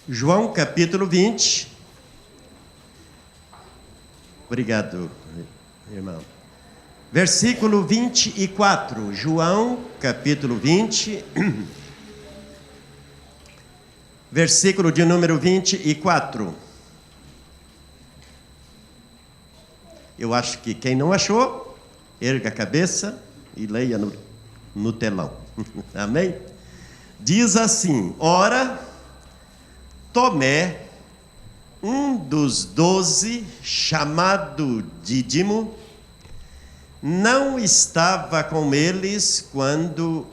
João capítulo 20. Obrigado, irmão. Versículo 24. João capítulo 20. Versículo de número 24. Eu acho que quem não achou, erga a cabeça e leia no telão. Amém? Diz assim: ora, Tomé, um dos 12, chamado Dídimo, não estava com eles quando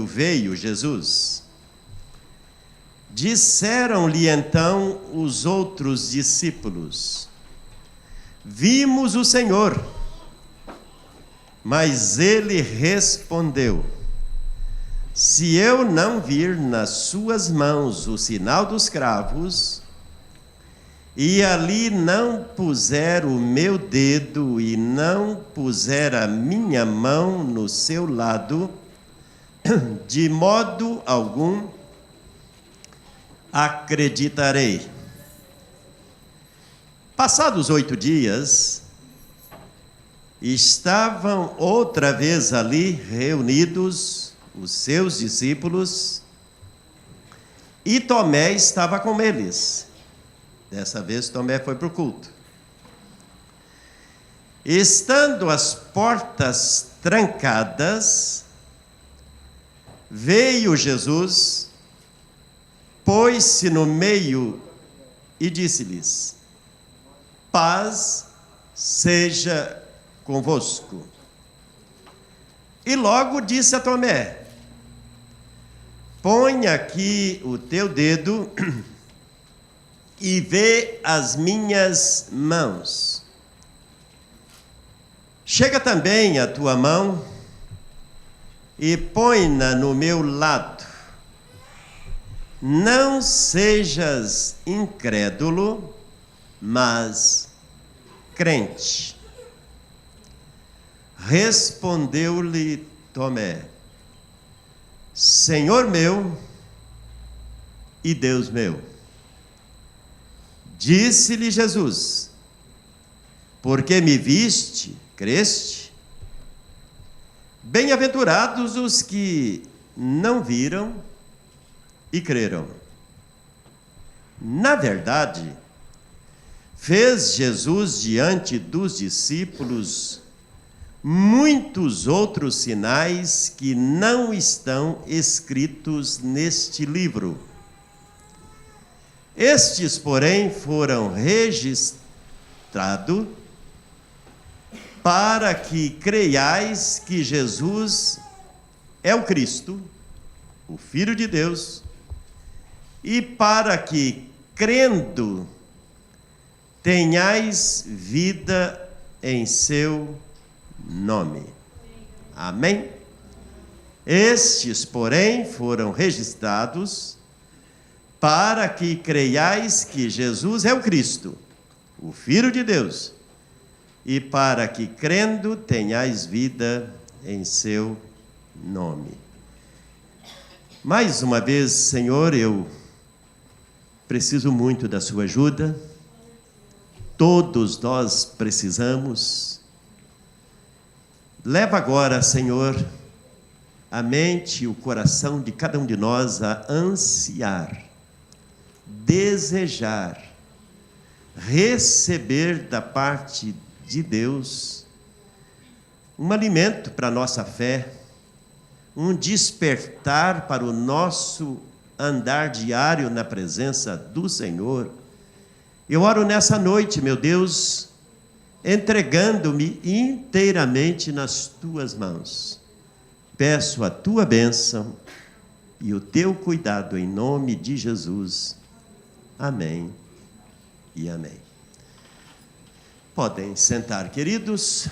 veio Jesus. Disseram-lhe então os outros discípulos: vimos o Senhor. Mas ele respondeu: se eu não vir nas suas mãos o sinal dos cravos, e ali não puser o meu dedo e não puser a minha mão no seu lado, de modo algum acreditarei. Passados 8 dias, estavam outra vez ali reunidos os seus discípulos, e Tomé estava com eles. Dessa vez Tomé foi para o culto. Estando as portas trancadas, veio Jesus, pôs-se no meio e disse-lhes: paz seja convosco. E logo disse a Tomé: põe aqui o teu dedo e vê as minhas mãos. Chega também a tua mão e põe-na no meu lado. Não sejas incrédulo, mas crente. Respondeu-lhe Tomé: Senhor meu e Deus meu. Disse-lhe Jesus: porque me viste, creste? Bem-aventurados os que não viram e creram. Na verdade, fez Jesus diante dos discípulos muitos outros sinais que não estão escritos neste livro. Estes, porém, foram registrados para que creiais que Jesus é o Cristo, o Filho de Deus, e para que, crendo, tenhais vida em seu nome. Amém? Estes, porém, foram registrados para que creiais que Jesus é o Cristo, o Filho de Deus, e para que, crendo, tenhais vida em seu nome. Mais uma vez, Senhor, eu preciso muito da sua ajuda. Todos nós precisamos. Leva agora, Senhor, a mente e o coração de cada um de nós a ansiar, desejar, receber da parte de Deus um alimento para a nossa fé, um despertar para o nosso andar diário na presença do Senhor. Eu oro nessa noite, meu Deus, entregando-me inteiramente nas tuas mãos. Peço a tua bênção e o teu cuidado em nome de Jesus. Amém e amém. Podem sentar, queridos.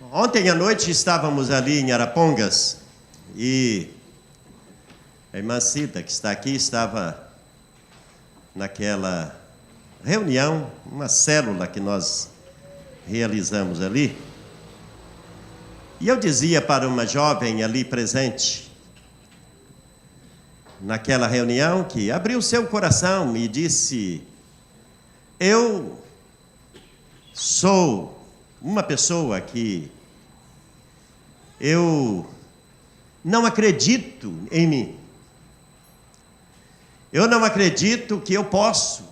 Ontem à noite estávamos ali em Arapongas e a irmã Cida, que está aqui, estava naquela reunião, uma célula que nós realizamos ali. E eu dizia para uma jovem ali presente, naquela reunião, que abriu seu coração e disse: eu sou uma pessoa que eu não acredito em mim. Eu não acredito que eu posso.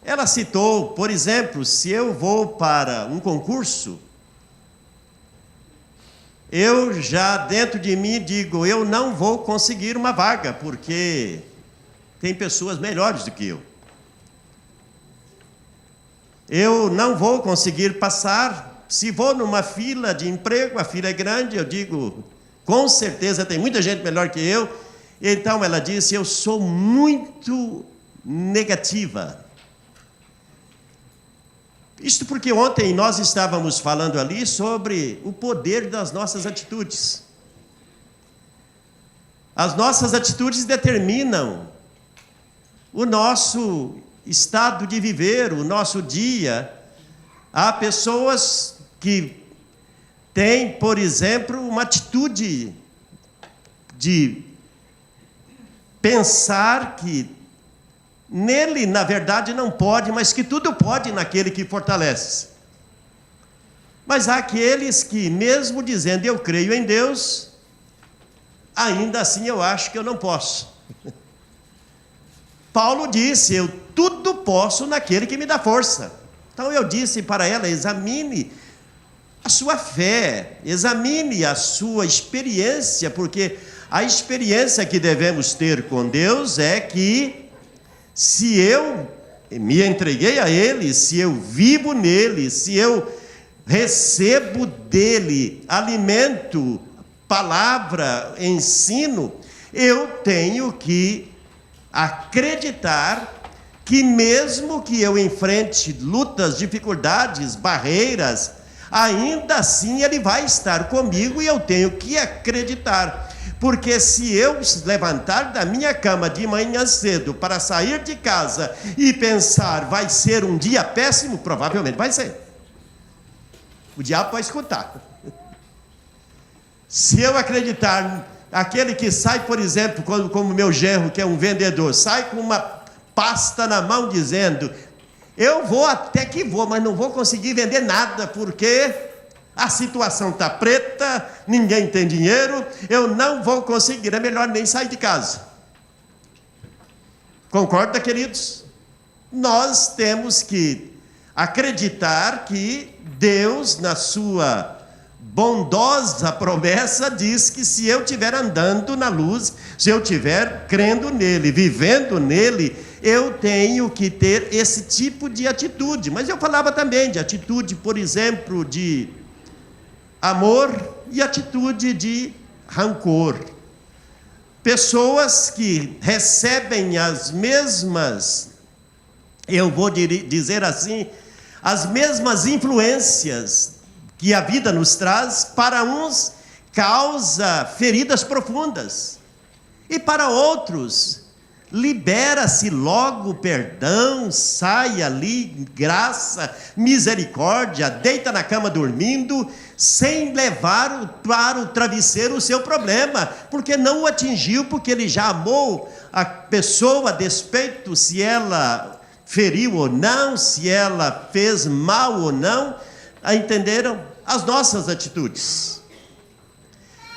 Ela citou, por exemplo, se eu vou para um concurso, eu já dentro de mim digo, eu não vou conseguir uma vaga, porque tem pessoas melhores do que eu. Eu não vou conseguir passar. Se vou numa fila de emprego, a fila é grande, eu digo, com certeza tem muita gente melhor que eu. Então ela disse, eu sou muito negativa. Isto porque ontem nós estávamos falando ali sobre o poder das nossas atitudes. As nossas atitudes determinam o nosso estado de viver, o nosso dia. Há pessoas que têm, por exemplo, uma atitude de pensar que nele, na verdade, não pode, mas que tudo pode naquele que fortalece. Mas há aqueles que, mesmo dizendo eu creio em Deus, ainda assim eu acho que eu não posso. Paulo disse, eu tudo posso naquele que me dá força. Então eu disse para ela, examine a sua fé, examine a sua experiência, porque a experiência que devemos ter com Deus é que se eu me entreguei a Ele, se eu vivo nele, se eu recebo dele alimento, palavra, ensino, eu tenho que acreditar que mesmo que eu enfrente lutas, dificuldades, barreiras, ainda assim Ele vai estar comigo e eu tenho que acreditar. Porque se eu levantar da minha cama de manhã cedo para sair de casa e pensar vai ser um dia péssimo, provavelmente vai ser. O diabo vai escutar. Se eu acreditar, aquele que sai, por exemplo, como meu genro, que é um vendedor, sai com uma pasta na mão dizendo, eu vou até que vou, mas não vou conseguir vender nada, porque a situação está preta, ninguém tem dinheiro, eu não vou conseguir, é melhor nem sair de casa. Concorda, queridos? Nós temos que acreditar que Deus, na sua bondosa promessa, diz que se eu estiver andando na luz, se eu estiver crendo nele, vivendo nele, eu tenho que ter esse tipo de atitude. Mas eu falava também de atitude, por exemplo, de amor e atitude de rancor. Pessoas que recebem as mesmas, eu vou dizer assim, as mesmas influências que a vida nos traz, para uns causa feridas profundas, e para outros libera-se logo perdão, sai ali, graça, misericórdia, deita na cama dormindo, sem levar para o travesseiro o seu problema, porque não o atingiu, porque ele já amou a pessoa, a despeito se ela feriu ou não, se ela fez mal ou não. Entenderam? As nossas atitudes.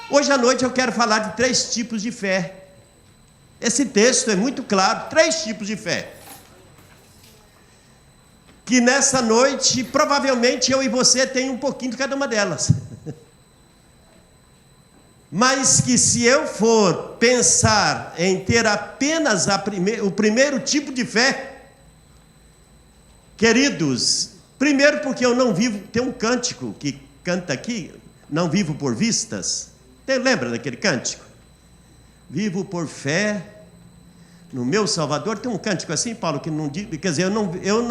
Hoje à noite eu quero falar de 3 tipos de fé. Esse texto é muito claro, 3 tipos de fé. Que nessa noite, provavelmente eu e você tem um pouquinho de cada uma delas. Mas que se eu for pensar em ter apenas o primeiro tipo de fé, queridos, primeiro porque eu não vivo, tem um cântico que canta aqui, não vivo por vistas. Lembra daquele cântico? Vivo por fé no meu Salvador. Tem um cântico assim, Paulo, que não diz, quer dizer, eu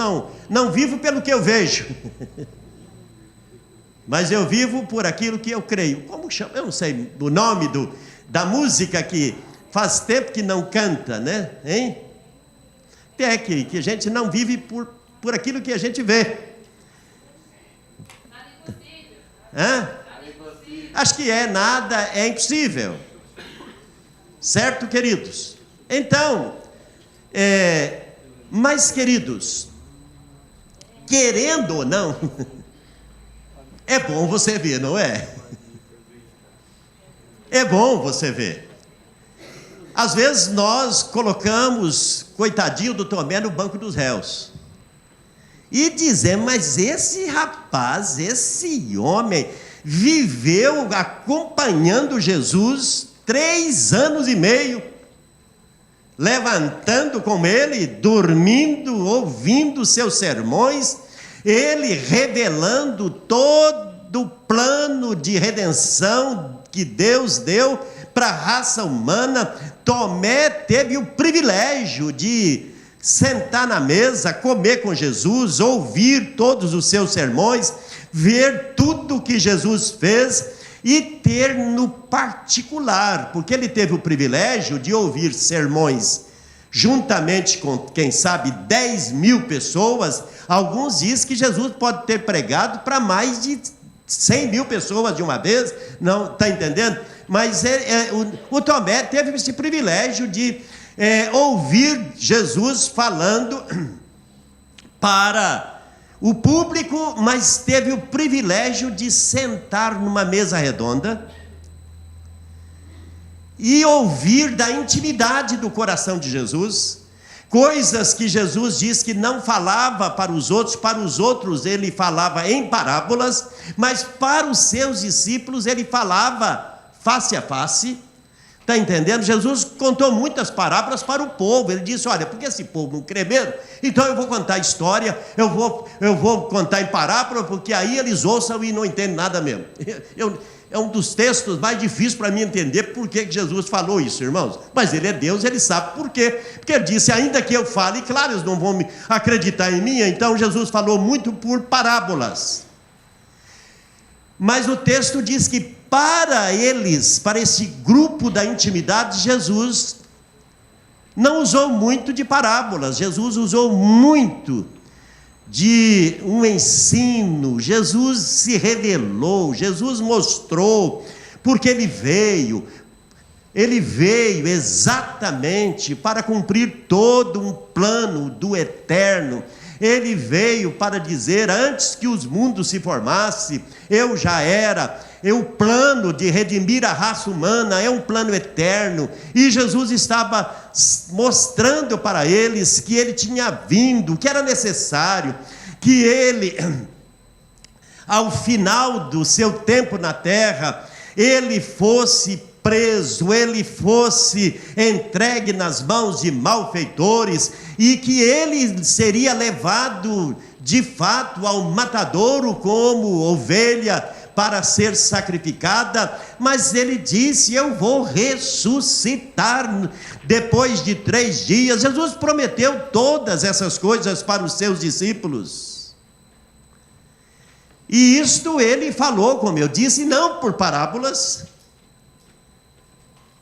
não vivo pelo que eu vejo, mas eu vivo por aquilo que eu creio. Como chama? Eu não sei o nome da música que faz tempo que não canta, né? Hein? É que a gente não vive por aquilo que a gente vê. Hã? Acho que nada é impossível. Certo, queridos? Então, mas, queridos, querendo ou não, é bom você ver, não é? É bom você ver. Às vezes nós colocamos, coitadinho do Tomé, no banco dos réus. E dizemos, mas esse rapaz, esse homem, viveu acompanhando Jesus 3 anos e meio, levantando com ele, dormindo, ouvindo seus sermões, ele revelando todo o plano de redenção que Deus deu para a raça humana. Tomé teve o privilégio de sentar na mesa, comer com Jesus, ouvir todos os seus sermões, ver tudo que Jesus fez e ter no particular, porque ele teve o privilégio de ouvir sermões juntamente com, quem sabe, 10.000 pessoas. Alguns dizem que Jesus pode ter pregado para mais de 100.000 pessoas de uma vez, não está entendendo? Mas o Tomé teve esse privilégio de ouvir Jesus falando para o público, mas teve o privilégio de sentar numa mesa redonda e ouvir da intimidade do coração de Jesus, coisas que Jesus diz que não falava para os outros ele falava em parábolas, mas para os seus discípulos ele falava face a face. Está entendendo? Jesus contou muitas parábolas para o povo. Ele disse, olha, porque esse povo não crê mesmo, então eu vou contar história, eu vou contar em parábola, porque aí eles ouçam e não entendem nada mesmo. É um dos textos mais difíceis para mim entender por que Jesus falou isso, irmãos. Mas ele é Deus, ele sabe por quê. Porque ele disse, ainda que eu fale, claro, eles não vão me acreditar em mim, então Jesus falou muito por parábolas. Mas o texto diz que para eles, para esse grupo da intimidade, Jesus não usou muito de parábolas, Jesus usou muito de um ensino. Jesus se revelou, Jesus mostrou, porque ele veio exatamente para cumprir todo um plano do eterno. Ele veio para dizer, antes que os mundos se formassem, eu já era. O plano de redimir a raça humana é um plano eterno, e Jesus estava mostrando para eles que ele tinha vindo, que era necessário que ele, ao final do seu tempo na terra, ele fosse preso, ele fosse entregue nas mãos de malfeitores, e que ele seria levado de fato ao matadouro como ovelha para ser sacrificada. Mas ele disse, eu vou ressuscitar depois de 3 dias. Jesus prometeu todas essas coisas para os seus discípulos, e isto ele falou, como eu disse, não por parábolas,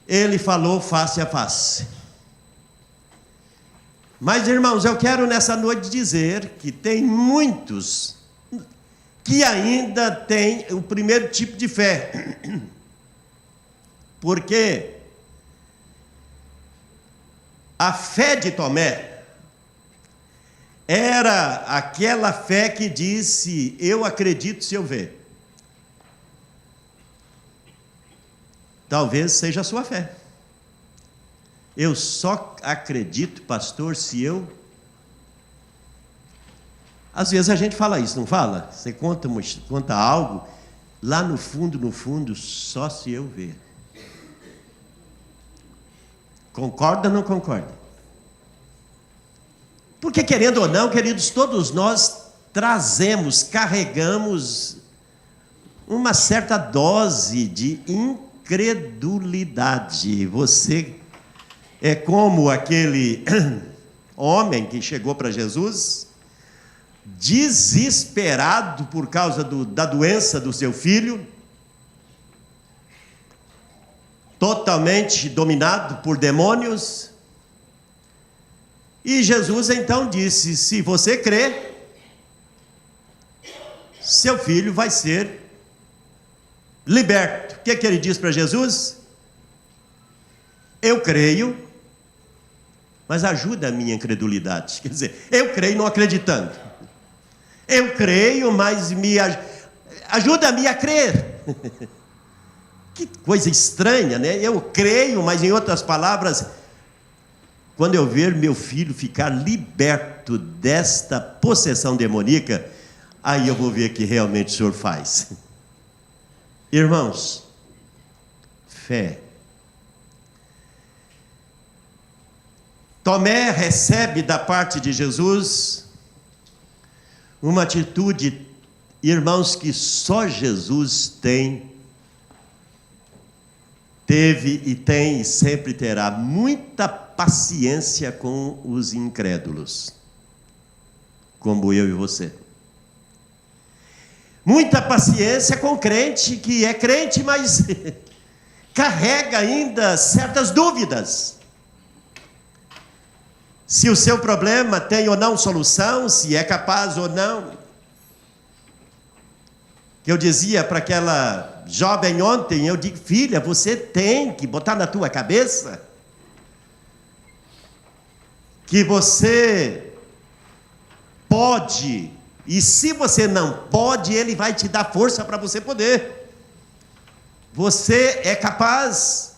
ele falou face a face. Mas, irmãos, eu quero nessa noite dizer que tem muitos que ainda têm o primeiro tipo de fé, porque a fé de Tomé era aquela fé que disse, eu acredito se eu ver. Talvez seja a sua fé. Eu só acredito, pastor, se eu... Às vezes a gente fala isso, não fala? Você conta algo, lá no fundo, só se eu ver. Concorda ou não concorda? Porque, querendo ou não, queridos, todos nós carregamos uma certa dose de incredulidade. Você é como aquele homem que chegou para Jesus, desesperado por causa da doença do seu filho, totalmente dominado por demônios. E Jesus então disse, se você crê, seu filho vai ser liberto. O que ele diz para Jesus? Eu creio, mas ajuda a minha incredulidade. Quer dizer, eu creio não acreditando. Eu creio, mas ajuda-me a crer. Que coisa estranha, né? Eu creio, mas em outras palavras, quando eu ver meu filho ficar liberto desta possessão demoníaca, aí eu vou ver que realmente o Senhor faz. Irmãos, fé. Tomé recebe da parte de Jesus uma atitude, irmãos, que só Jesus teve e tem e sempre terá muita paciência com os incrédulos, como eu e você. Muita paciência com o crente que é crente, mas carrega ainda certas dúvidas. Se o seu problema tem ou não solução, se é capaz ou não. Eu dizia para aquela jovem ontem, eu digo, filha, você tem que botar na tua cabeça que você pode, e se você não pode, Ele vai te dar força para você poder. Você é capaz,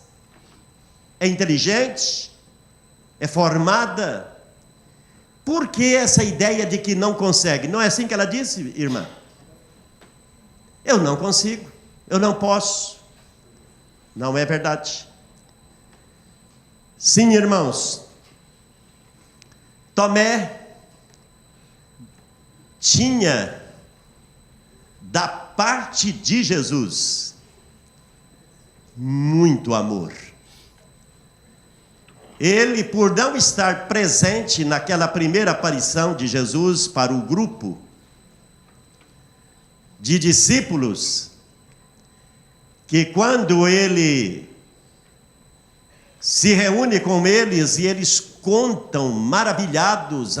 é inteligente, é formada. Por que essa ideia de que não consegue? Não é assim que ela disse, irmã? Eu não consigo, eu não posso. Não é verdade. Sim, irmãos. Tomé tinha da parte de Jesus muito amor. Ele, por não estar presente naquela primeira aparição de Jesus para o grupo de discípulos, que quando ele se reúne com eles e eles contam maravilhados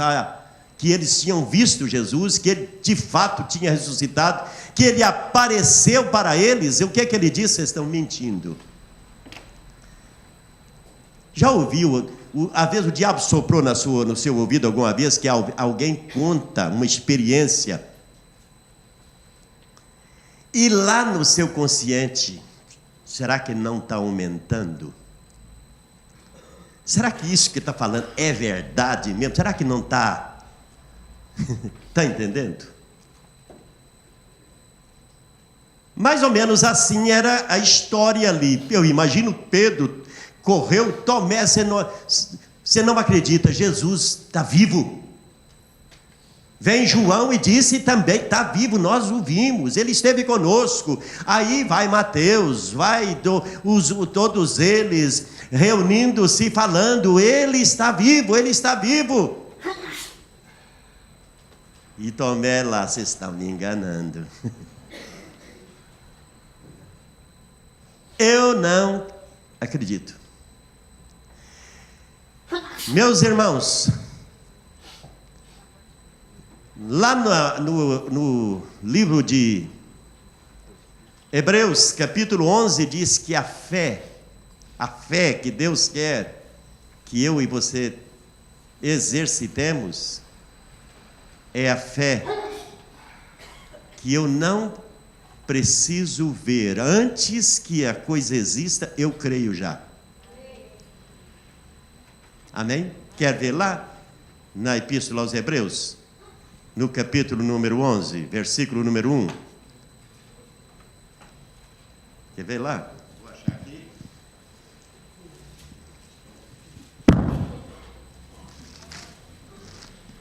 que eles tinham visto Jesus, que ele de fato tinha ressuscitado, que ele apareceu para eles, e o que ele disse? Vocês estão mentindo. Já ouviu, às vezes o diabo soprou no seu ouvido alguma vez que alguém conta uma experiência e lá no seu consciente, será que não está aumentando? Será que isso que está falando é verdade mesmo? Será que não está? Está entendendo? Mais ou menos assim era a história ali. Eu imagino Pedro correu, Tomé, você não acredita, Jesus está vivo. Vem João e disse também, está vivo, nós o vimos, ele esteve conosco. Aí vai Mateus, todos eles reunindo-se, falando, ele está vivo, ele está vivo. E Tomé lá, vocês estão me enganando. Eu não acredito. Meus irmãos, lá no livro de Hebreus, capítulo 11, diz que a fé que Deus quer que eu e você exercitemos, é a fé que eu não preciso ver. Antes que a coisa exista, eu creio já. Amém? Quer ver lá? Na Epístola aos Hebreus, no capítulo número 11, versículo número 1. Quer ver lá? Vou achar aqui.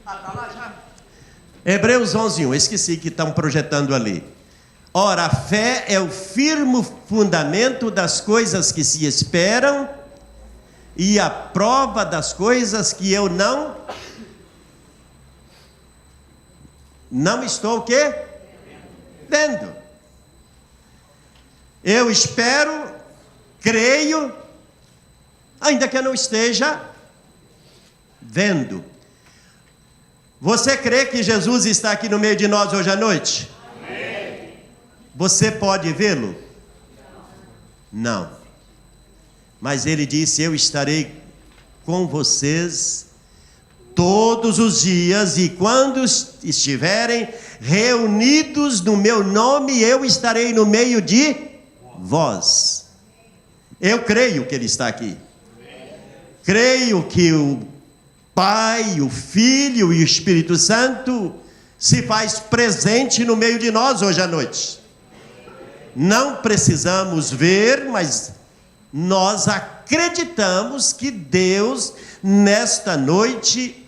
Está lá já? Hebreus 11, 1. Esqueci que estão projetando ali. Ora, a fé é o firme fundamento das coisas que se esperam e a prova das coisas que eu não estou o quê? Vendo. Eu espero, creio, ainda que eu não esteja vendo. Você crê que Jesus está aqui no meio de nós hoje à noite? Amém. Você pode vê-lo? Não. Mas ele disse: eu estarei com vocês todos os dias, e quando estiverem reunidos no meu nome, eu estarei no meio de vós. Eu creio que ele está aqui. Creio que o Pai, o Filho e o Espírito Santo se faz presente no meio de nós hoje à noite. Não precisamos ver, mas nós acreditamos que Deus, nesta noite,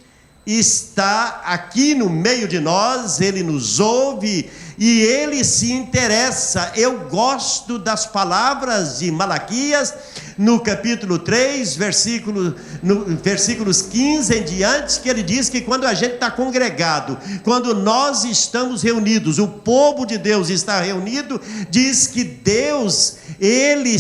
está aqui no meio de nós. Ele nos ouve e Ele se interessa. Eu gosto das palavras de Malaquias, no capítulo 3, versículos 15 em diante, que ele diz que quando a gente está congregado, quando nós estamos reunidos, o povo de Deus está reunido, diz que Deus, Ele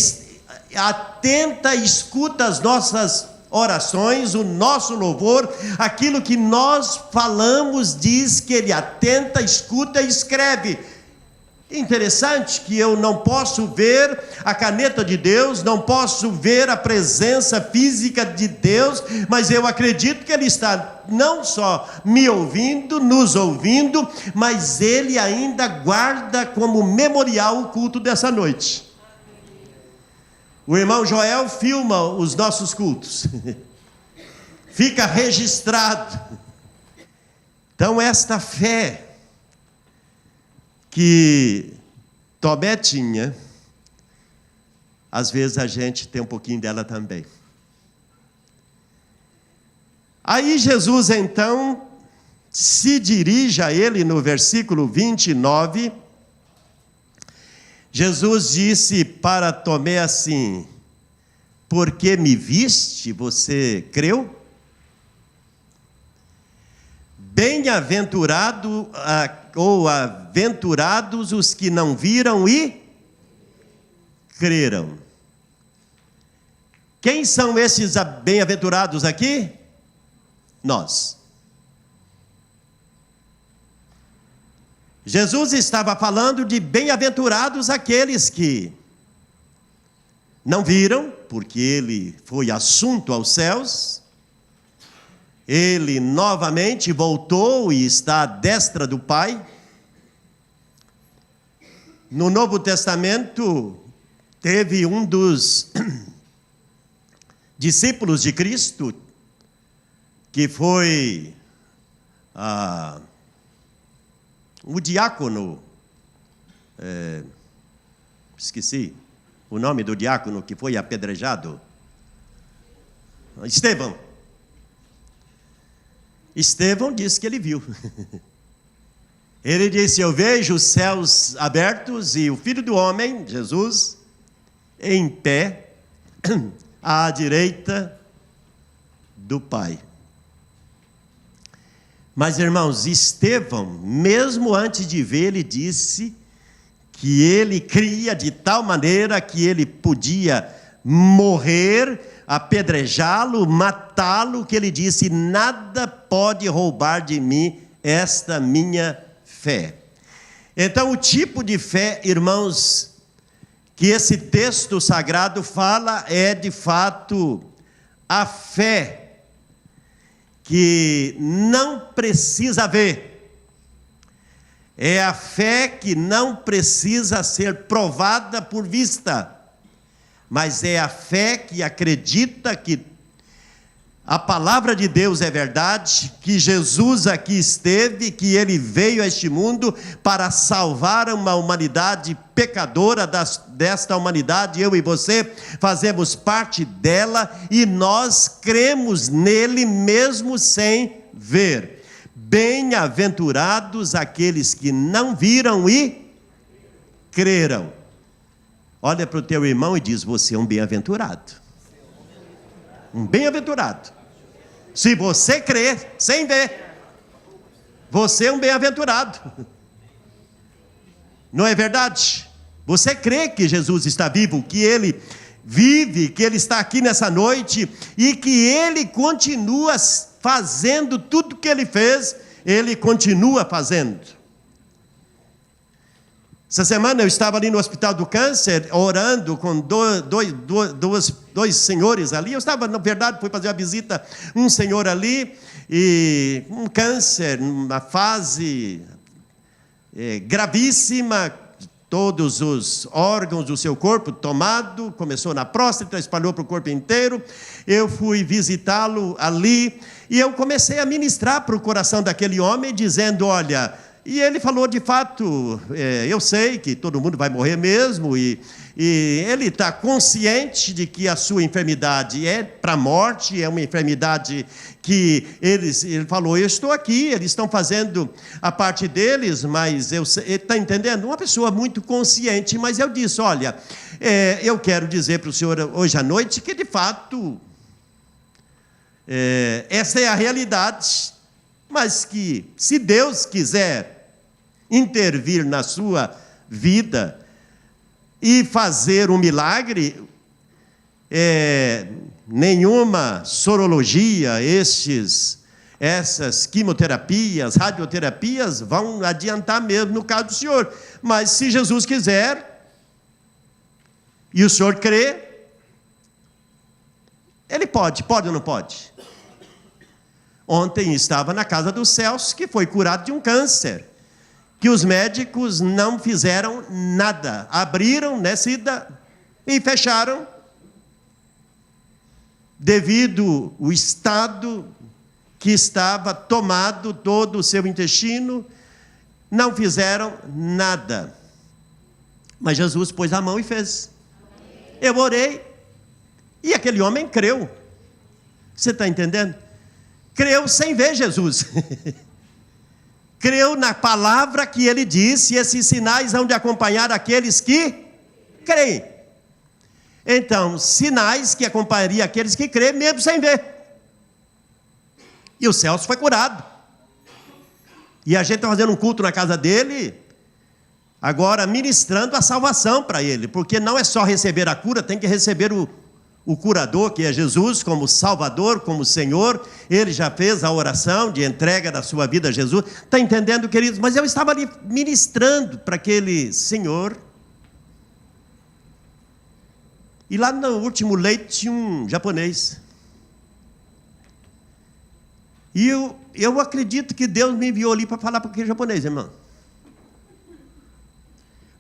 atenta e escuta as nossas orações, o nosso louvor, aquilo que nós falamos, diz que Ele atenta, escuta e escreve. Interessante que eu não posso ver a caneta de Deus, não posso ver a presença física de Deus, mas eu acredito que Ele está não só me ouvindo, nos ouvindo, mas Ele ainda guarda como memorial o culto dessa noite. O irmão Joel filma os nossos cultos. Fica registrado. Então esta fé que Tomé tinha, às vezes a gente tem um pouquinho dela também. Aí Jesus então se dirige a ele no versículo 29. Jesus disse para Tomé assim: porque me viste, você creu? Bem-aventurado ou aventurados os que não viram e creram. Quem são esses bem-aventurados aqui? Nós. Jesus estava falando de bem-aventurados aqueles que não viram, porque ele foi assunto aos céus. Ele novamente voltou e está à destra do Pai. No Novo Testamento, teve um dos discípulos de Cristo, que foi o diácono, esqueci o nome do diácono que foi apedrejado, Estevão. Estevão disse que ele viu. Ele disse: eu vejo os céus abertos e o Filho do Homem, Jesus, em pé, à direita do Pai. Mas, irmãos, Estevão, mesmo antes de ver, ele disse que ele cria de tal maneira que ele podia morrer, apedrejá-lo, matá-lo, que ele disse: nada pode roubar de mim esta minha fé. Então, o tipo de fé, irmãos, que esse texto sagrado fala é, de fato, a fé que não precisa ver. É a fé que não precisa ser provada por vista, mas é a fé que acredita que a palavra de Deus é verdade, que Jesus aqui esteve, que Ele veio a este mundo para salvar uma humanidade pecadora. Desta humanidade, eu e você fazemos parte dela, e nós cremos nele mesmo sem ver. Bem-aventurados aqueles que não viram e creram. Olha para o teu irmão e diz: você é um bem-aventurado. Um bem-aventurado. Se você crer sem ver, você é um bem-aventurado. Não é verdade? Você crê que Jesus está vivo, que Ele vive, que Ele está aqui nessa noite e que Ele continua fazendo tudo que Ele fez, Ele continua fazendo. Essa semana eu estava ali no Hospital do Câncer, orando com dois senhores ali. Eu estava, na verdade, fui fazer uma visita a um senhor ali, e um câncer, uma fase gravíssima, todos os órgãos do seu corpo tomado, começou na próstata, espalhou para o corpo inteiro. Eu fui visitá-lo ali, e eu comecei a ministrar para o coração daquele homem, dizendo, olha... E ele falou, de fato, eu sei que todo mundo vai morrer mesmo, e ele está consciente de que a sua enfermidade é para a morte, é uma enfermidade que ele falou, eu estou aqui, eles estão fazendo a parte deles, mas ele está entendendo? Uma pessoa muito consciente, mas eu disse, olha, eu quero dizer para o senhor hoje à noite que, de fato, essa é a realidade, mas que, se Deus quiser intervir na sua vida e fazer um milagre, nenhuma sorologia, essas quimioterapias, radioterapias vão adiantar mesmo no caso do senhor. Mas se Jesus quiser, e o senhor crê, ele pode ou não pode? Ontem estava na casa do Celso, que foi curado de um câncer, que os médicos não fizeram nada, abriram e fecharam, devido ao estado que estava tomado todo o seu intestino, não fizeram nada. Mas Jesus pôs a mão e fez. Eu orei, e aquele homem creu. Você está entendendo? Creu sem ver Jesus. Creu na palavra que ele disse, e esses sinais hão de acompanhar aqueles que creem. Então, sinais que acompanhariam aqueles que creem, mesmo sem ver. E o Celso foi curado. E a gente está fazendo um culto na casa dele, agora ministrando a salvação para ele, porque não é só receber a cura, tem que receber o curador, que é Jesus, como Salvador, como Senhor. Ele já fez a oração de entrega da sua vida a Jesus. Está entendendo, queridos? Mas eu estava ali ministrando para aquele senhor. E lá no último leito tinha um japonês. E eu acredito que Deus me enviou ali para falar para aquele japonês, irmão.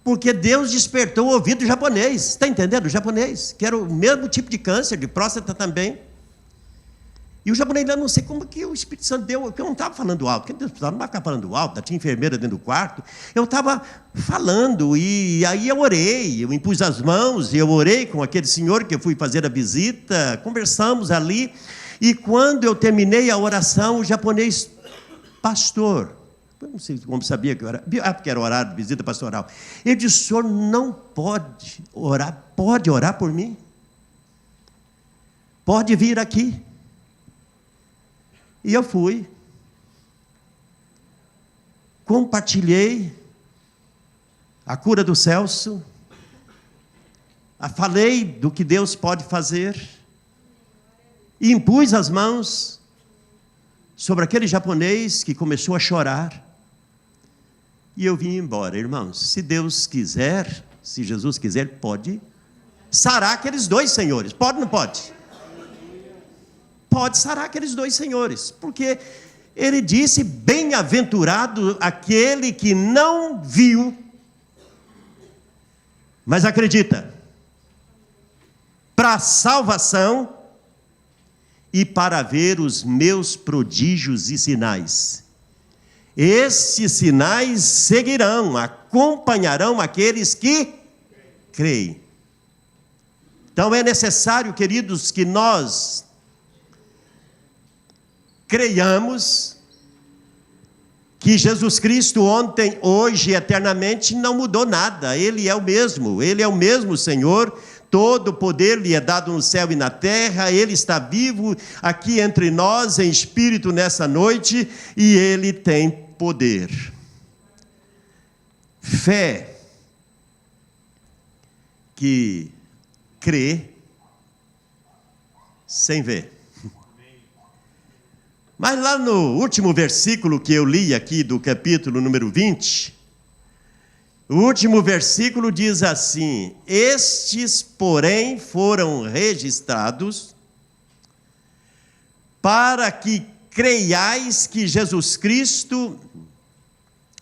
Porque Deus despertou o ouvido do japonês. Está entendendo? O japonês, que era o mesmo tipo de câncer, de próstata também. E o japonês, eu não sei como que o Espírito Santo deu, porque eu não estava falando alto, porque Deus não vai ficar falando alto, tinha enfermeira dentro do quarto. Eu estava falando, e aí eu orei, eu impus as mãos, e eu orei com aquele senhor que eu fui fazer a visita, conversamos ali, e quando eu terminei a oração, o japonês, pastor, eu não sei como sabia que era, porque era horário de visita pastoral. Ele disse, o senhor não pode orar por mim? Pode vir aqui. E eu fui. Compartilhei a cura do Celso. Falei do que Deus pode fazer. E impus as mãos sobre aquele japonês que começou a chorar. E eu vim embora, irmãos. Se Deus quiser, se Jesus quiser, pode sarar aqueles dois senhores. Pode ou não pode? Pode sarar aqueles dois senhores. Porque ele disse, bem-aventurado aquele que não viu, mas acredita. Para a salvação e para ver os meus prodígios e sinais. Estes sinais seguirão, acompanharão aqueles que creem. Então é necessário, queridos, que nós creiamos que Jesus Cristo ontem, hoje e eternamente não mudou nada. Ele é o mesmo Senhor. Todo o poder lhe é dado no céu e na terra. Ele está vivo aqui entre nós em espírito nessa noite, e Ele tem poder. Fé que crê sem ver. Mas lá no último versículo que eu li aqui do capítulo número 20, O último versículo diz assim: estes, porém, foram registrados para que creiais que Jesus Cristo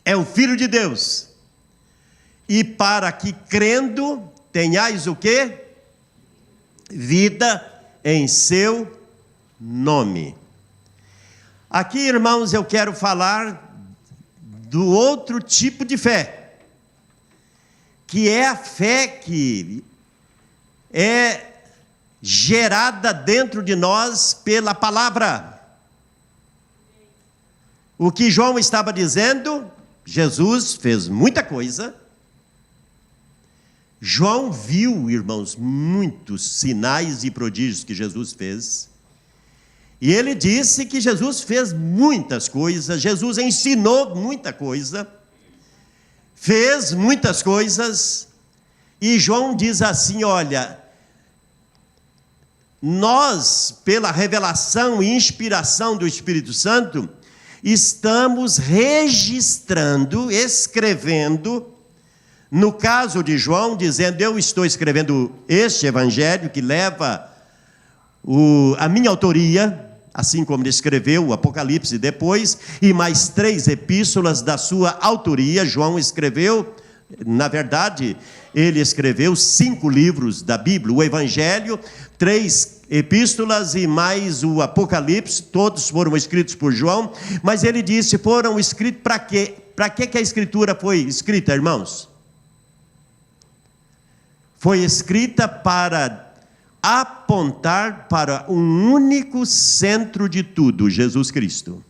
é o Filho de Deus, e para que crendo tenhais o quê? Vida em seu nome. Aqui, irmãos, eu quero falar do outro tipo de fé, que é a fé que é gerada dentro de nós pela palavra. O que João estava dizendo, Jesus fez muita coisa. João viu, irmãos, muitos sinais e prodígios que Jesus fez. E ele disse que Jesus fez muitas coisas, Jesus ensinou muita coisa, fez muitas coisas. E João diz assim: olha, nós, pela revelação e inspiração do Espírito Santo, estamos registrando, escrevendo, no caso de João, dizendo: eu estou escrevendo este evangelho que leva a minha autoria, assim como ele escreveu o Apocalipse depois, e mais 3 epístolas da sua autoria. João escreveu, na verdade, ele escreveu 5 livros da Bíblia, o Evangelho, 3 epístolas e mais o Apocalipse, todos foram escritos por João. Mas ele disse: foram escritos para quê? Para que a Escritura foi escrita, irmãos? Foi escrita para apontar para um único centro de tudo, Jesus Cristo.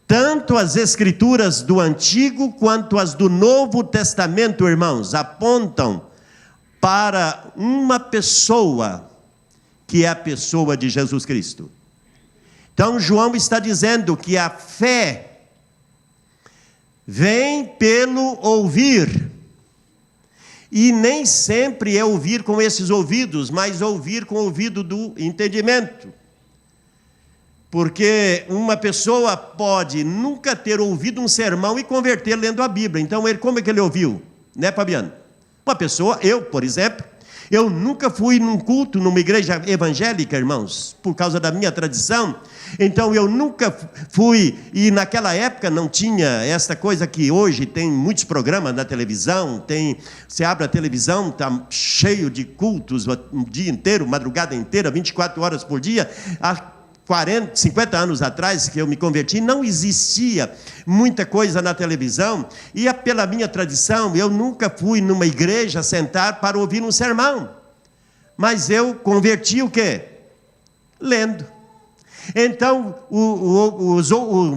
Tanto as Escrituras do Antigo quanto as do Novo Testamento, irmãos, apontam para uma pessoa, que é a pessoa de Jesus Cristo. Então João está dizendo que a fé vem pelo ouvir. E nem sempre é ouvir com esses ouvidos, mas ouvir com o ouvido do entendimento. Porque uma pessoa pode nunca ter ouvido um sermão e converter lendo a Bíblia. Então, como é que ele ouviu? Né, Fabiano? Uma pessoa, eu, por exemplo, eu nunca fui num culto, numa igreja evangélica, irmãos, por causa da minha tradição. Então eu nunca fui, e naquela época não tinha essa coisa que hoje tem muitos programas na televisão, você abre a televisão, está cheio de cultos o dia inteiro, madrugada inteira, 24 horas por dia. Há 40, 50 anos atrás que eu me converti, não existia muita coisa na televisão, e pela minha tradição, eu nunca fui numa igreja sentar para ouvir um sermão, mas eu converti o quê? Lendo. Então, o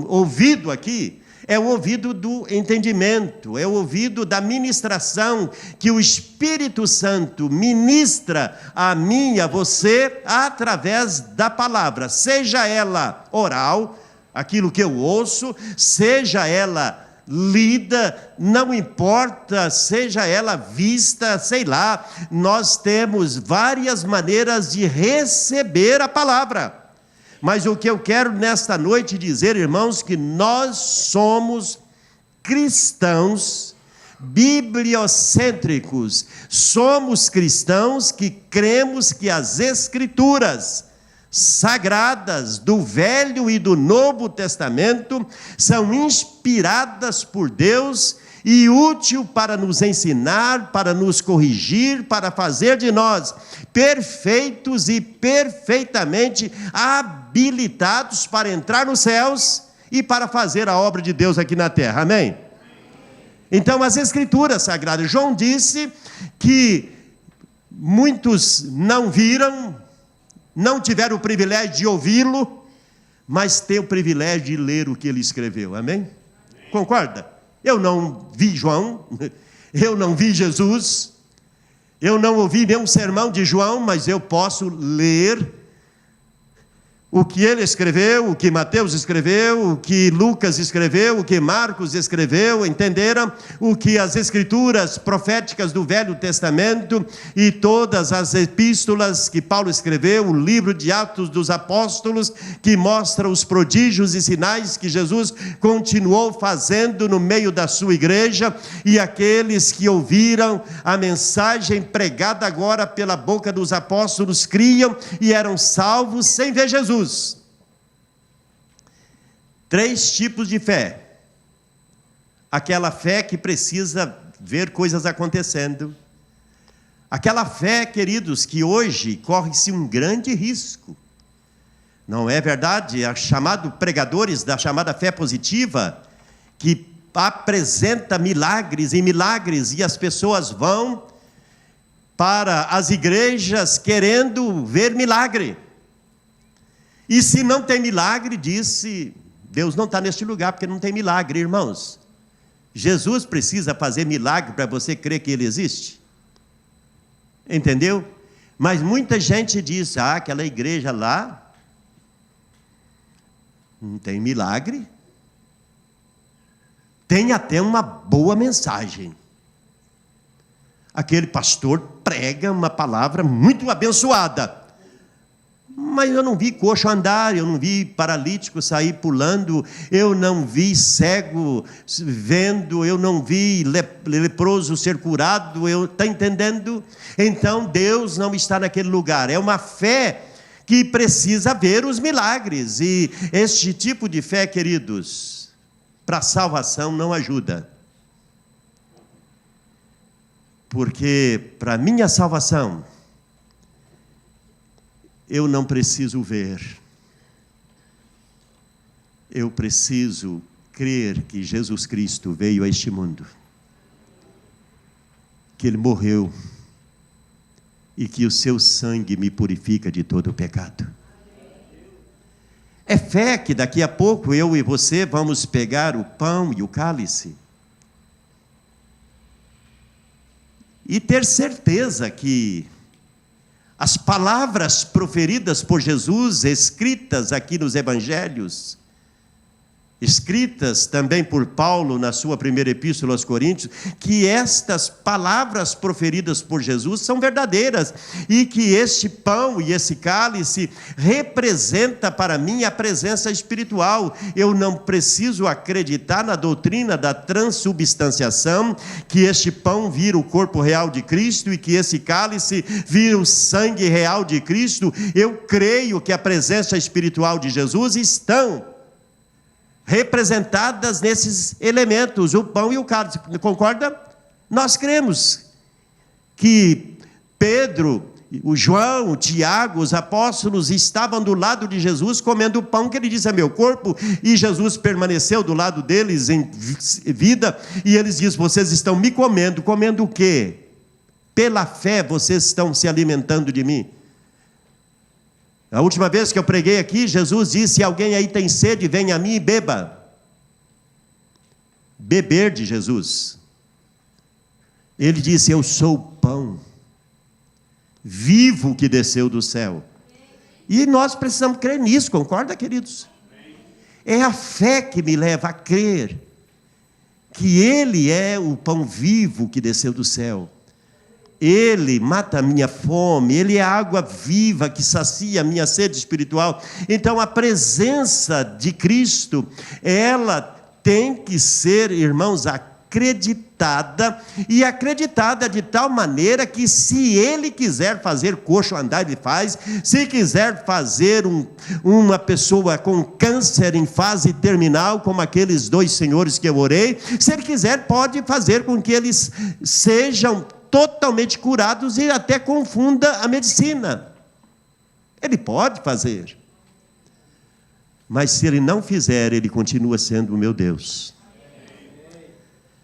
ouvido aqui é o ouvido do entendimento, é o ouvido da ministração que o Espírito Santo ministra a mim e a você através da palavra, seja ela oral, aquilo que eu ouço, seja ela lida, não importa, seja ela vista, sei lá, nós temos várias maneiras de receber a palavra. Mas o que eu quero nesta noite dizer, irmãos, que nós somos cristãos bibliocêntricos. Somos cristãos que cremos que as Escrituras sagradas do Velho e do Novo Testamento são inspiradas por Deus e útil para nos ensinar, para nos corrigir, para fazer de nós perfeitos e perfeitamente habilitados para entrar nos céus e para fazer a obra de Deus aqui na terra. Amém? Então, as Escrituras Sagradas, João disse que muitos não viram, não tiveram o privilégio de ouvi-lo, mas têm o privilégio de ler o que ele escreveu. Amém? Concorda? Eu não vi João, eu não vi Jesus, eu não ouvi nenhum sermão de João, mas eu posso ler o que ele escreveu, o que Mateus escreveu, o que Lucas escreveu, o que Marcos escreveu, entenderam? O que as escrituras proféticas do Velho Testamento e todas as epístolas que Paulo escreveu, o livro de Atos dos Apóstolos, que mostra os prodígios e sinais que Jesus continuou fazendo no meio da sua igreja, e aqueles que ouviram a mensagem pregada agora pela boca dos apóstolos criam e eram salvos sem ver Jesus. 3 tipos de fé: aquela fé que precisa ver coisas acontecendo, aquela fé, queridos, que hoje corre-se um grande risco, não é verdade? Chamado pregadores da chamada fé positiva, que apresenta milagres e milagres, e as pessoas vão para as igrejas querendo ver milagre. E se não tem milagre, disse, Deus não está neste lugar, porque não tem milagre, irmãos. Jesus precisa fazer milagre para você crer que Ele existe. Entendeu? Mas muita gente diz, aquela igreja lá, não tem milagre. Tem até uma boa mensagem. Aquele pastor prega uma palavra muito abençoada. Mas eu não vi coxo andar, eu não vi paralítico sair pulando, eu não vi cego vendo, eu não vi leproso ser curado, está entendendo? Então Deus não está naquele lugar. É uma fé que precisa ver os milagres, e este tipo de fé, queridos, para a salvação não ajuda. Porque para minha salvação, eu não preciso ver, eu preciso crer que Jesus Cristo veio a este mundo, que Ele morreu, e que o seu sangue me purifica de todo o pecado. É fé que daqui a pouco eu e você vamos pegar o pão e o cálice, e ter certeza que as palavras proferidas por Jesus, escritas aqui nos evangelhos, escritas também por Paulo na sua primeira epístola aos Coríntios, que estas palavras proferidas por Jesus são verdadeiras, e que este pão e esse cálice representa para mim a presença espiritual. Eu não preciso acreditar na doutrina da transubstanciação, que este pão vira o corpo real de Cristo e que esse cálice vira o sangue real de Cristo. Eu creio que a presença espiritual de Jesus estão representadas nesses elementos, o pão e o cálice, concorda? Nós cremos que Pedro, o João, o Tiago, os apóstolos estavam do lado de Jesus comendo o pão que ele disse é meu corpo, e Jesus permaneceu do lado deles em vida, e eles dizem, vocês estão me comendo, comendo o quê? Pela fé vocês estão se alimentando de mim. A última vez que eu preguei aqui, Jesus disse, se alguém aí tem sede, venha a mim e beba. Beber de Jesus. Ele disse, eu sou o pão vivo que desceu do céu. E nós precisamos crer nisso, concorda, queridos? É a fé que me leva a crer que Ele é o pão vivo que desceu do céu. Ele mata a minha fome, Ele é a água viva que sacia a minha sede espiritual. Então a presença de Cristo, ela tem que ser, irmãos, acreditada, e acreditada de tal maneira que se Ele quiser fazer coxo andar, Ele faz. Se quiser fazer uma pessoa com câncer em fase terminal, como aqueles 2 senhores que eu orei, se Ele quiser pode fazer com que eles sejam totalmente curados e até confunda a medicina. Ele pode fazer. Mas se Ele não fizer, Ele continua sendo o meu Deus.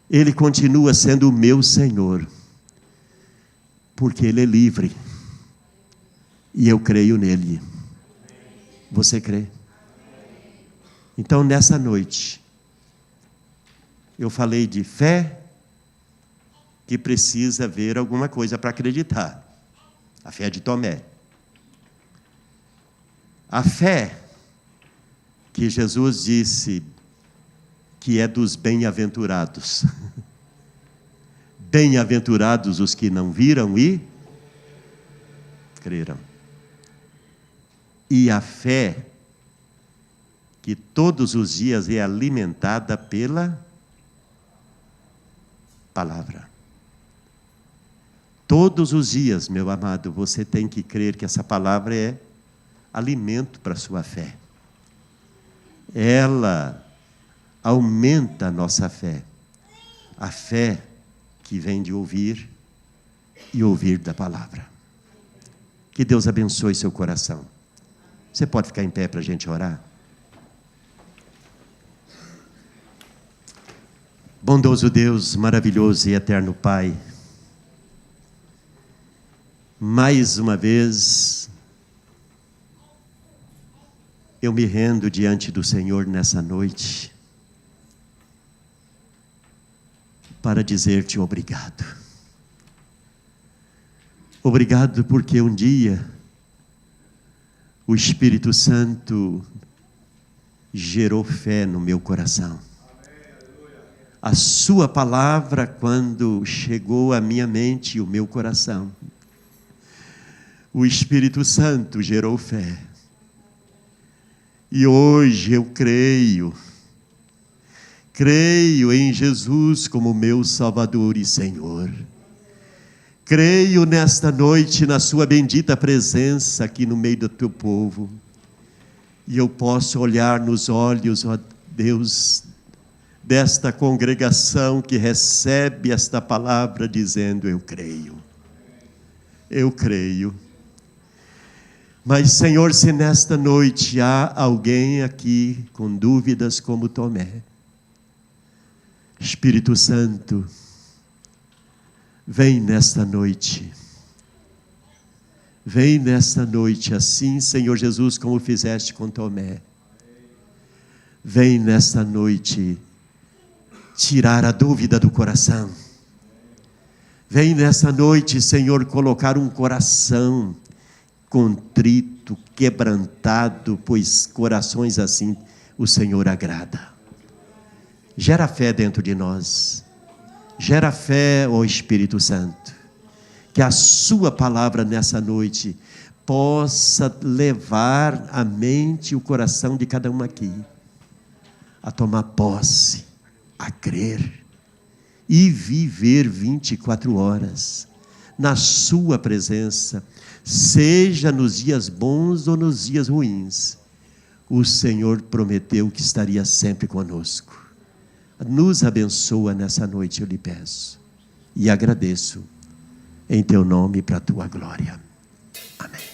Ele continua sendo o meu Senhor. Porque Ele é livre. E eu creio nele. Você crê? Então, nessa noite, eu falei de fé, que precisa ver alguma coisa para acreditar. A fé de Tomé. A fé que Jesus disse que é dos bem-aventurados. Bem-aventurados os que não viram e creram. E a fé, que todos os dias é alimentada pela palavra. Todos os dias, meu amado, você tem que crer que essa palavra é alimento para a sua fé. Ela aumenta a nossa fé. A fé que vem de ouvir e ouvir da palavra. Que Deus abençoe seu coração. Você pode ficar em pé para a gente orar? Bondoso Deus, maravilhoso e eterno Pai, mais uma vez eu me rendo diante do Senhor nessa noite para dizer-te obrigado. Obrigado porque um dia o Espírito Santo gerou fé no meu coração. A sua palavra, quando chegou à minha mente e o meu coração, o Espírito Santo gerou fé. E hoje eu creio em Jesus como meu Salvador e Senhor. Creio nesta noite na sua bendita presença aqui no meio do teu povo. E eu posso olhar nos olhos, ó Deus, desta congregação que recebe esta palavra dizendo: eu creio. Eu creio. Mas, Senhor, se nesta noite há alguém aqui com dúvidas como Tomé, Espírito Santo, vem nesta noite. Vem nesta noite assim, Senhor Jesus, como fizeste com Tomé. Vem nesta noite tirar a dúvida do coração. Vem nessa noite, Senhor, colocar um coração contrito, quebrantado, pois corações assim o Senhor agrada. Gera fé dentro de nós. Gera fé, ó Espírito Santo, que a sua palavra nessa noite possa levar a mente e o coração de cada um aqui a tomar posse, a crer e viver 24 horas na sua presença, seja nos dias bons ou nos dias ruins. O Senhor prometeu que estaria sempre conosco. Nos abençoa nessa noite, eu lhe peço e agradeço em teu nome para a tua glória. Amém.